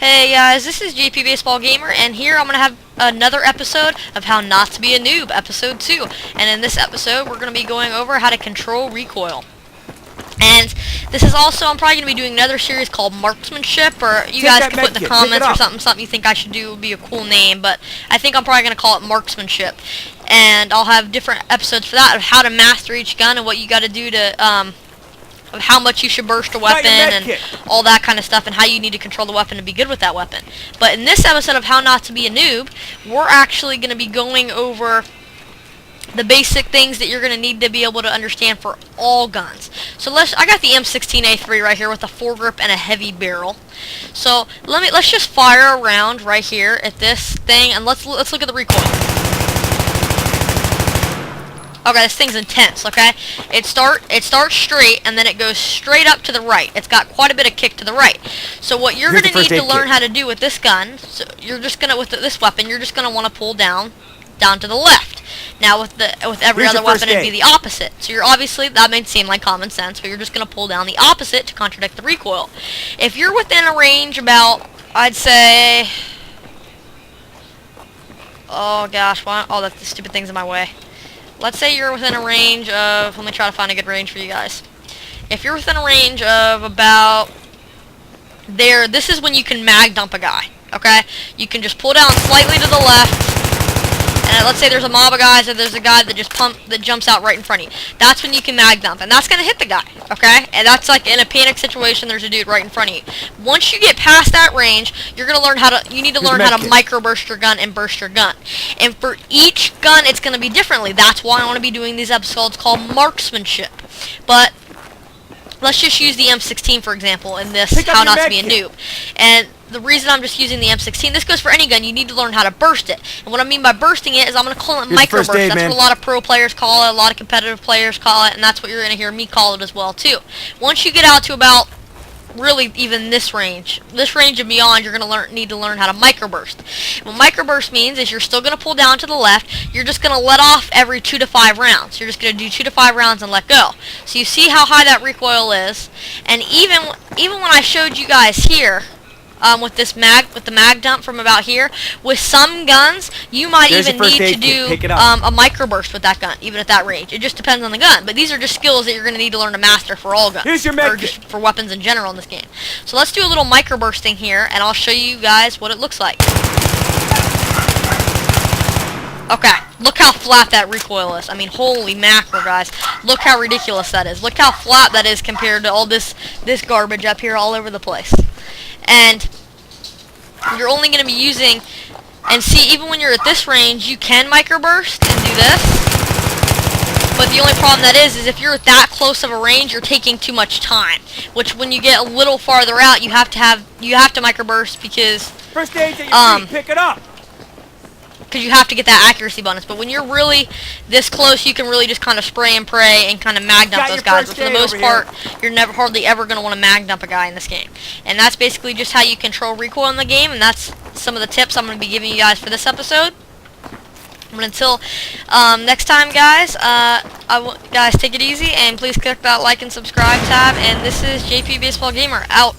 Hey guys, this is JP Baseball Gamer, and here I'm going to have another episode of How Not to Be a Noob, episode 2. And in this episode, we're going to be going over how to control recoil. And this is also, I'm probably going to be doing another series called Marksmanship, or you guys can put in the comments or something you think I should do would be a cool name, but I think I'm probably going to call it Marksmanship. And I'll have different episodes for that, of how to master each gun and what you got to do to, of how much you should burst a weapon and all that kind of stuff, and how you need to control the weapon to be good with that weapon. But in this episode of How Not to Be a Noob, we're actually going to be going over the basic things that you're going to need to be able to understand for all guns. So I got the M16A3 right here with a foregrip and a heavy barrel. So let's just fire around right here at this thing, and let's look at the recoil. Okay, this thing's intense, okay? It starts straight, and then it goes straight up to the right. It's got quite a bit of kick to the right. So what you're going to need to learn how to do with this gun, so you're just going to, with this weapon, you're just going to want to pull down to the left. Now with every other weapon, it'd be the opposite. So you're obviously, that may seem like common sense, but you're just going to pull down the opposite to contradict the recoil. If you're within a range about, I'd say, oh gosh, oh, that's the stupid thing's in my way. Let's say you're within a range of, let me try to find a good range for you guys. If you're within a range of about there, this is when you can mag dump a guy, okay? You can just pull down slightly to the left, and let's say there's a mob of guys, or there's a guy that jumps out right in front of you. That's when you can mag dump, and that's going to hit the guy, okay? And that's like in a panic situation, there's a dude right in front of you. Once you get past that range, you're going to learn you need to learn how to micro-burst your gun and burst your gun. And for each gun, it's going to be differently. That's why I want to be doing these episodes called Marksmanship. But let's just use the M16, for example, in this How Not to Be a Noob. And the reason I'm just using the M16, this goes for any gun, you need to learn how to burst it. And what I mean by bursting it is I'm going to call it microburst. That's what a lot of pro players call it, a lot of competitive players call it, and that's what you're going to hear me call it as well, too. Once you get out to about, really even this range and beyond, you're going to need to learn how to microburst. What microburst means is you're still going to pull down to the left, you're just going to let off every 2 to 5 rounds. You're just going to do 2 to 5 rounds and let go. So you see how high that recoil is, and even when I showed you guys here, with the mag dump from about here, with some guns, you might even need to do a microburst with that gun, even at that range. It just depends on the gun. But these are just skills that you're going to need to learn to master for all guns, or just for weapons in general in this game. So let's do a little microbursting here, and I'll show you guys what it looks like. Okay, look how flat that recoil is. I mean, holy mackerel, guys. Look how ridiculous that is. Look how flat that is compared to all this garbage up here all over the place. And you're only going to be using, and see, even when you're at this range, you can microburst and do this. But the only problem that is if you're at that close of a range, you're taking too much time. Which, when you get a little farther out, you have to microburst because first aid that you see, pick it up. Because you have to get that accuracy bonus. But when you're really this close, you can really just kind of spray and pray and kind of mag dump those guys. But for the most part, you're hardly ever going to want to mag dump a guy in this game. And that's basically just how you control recoil in the game. And that's some of the tips I'm going to be giving you guys for this episode. But until next time, guys, guys, take it easy. And please click that like and subscribe tab. And this is JP Baseball Gamer, out.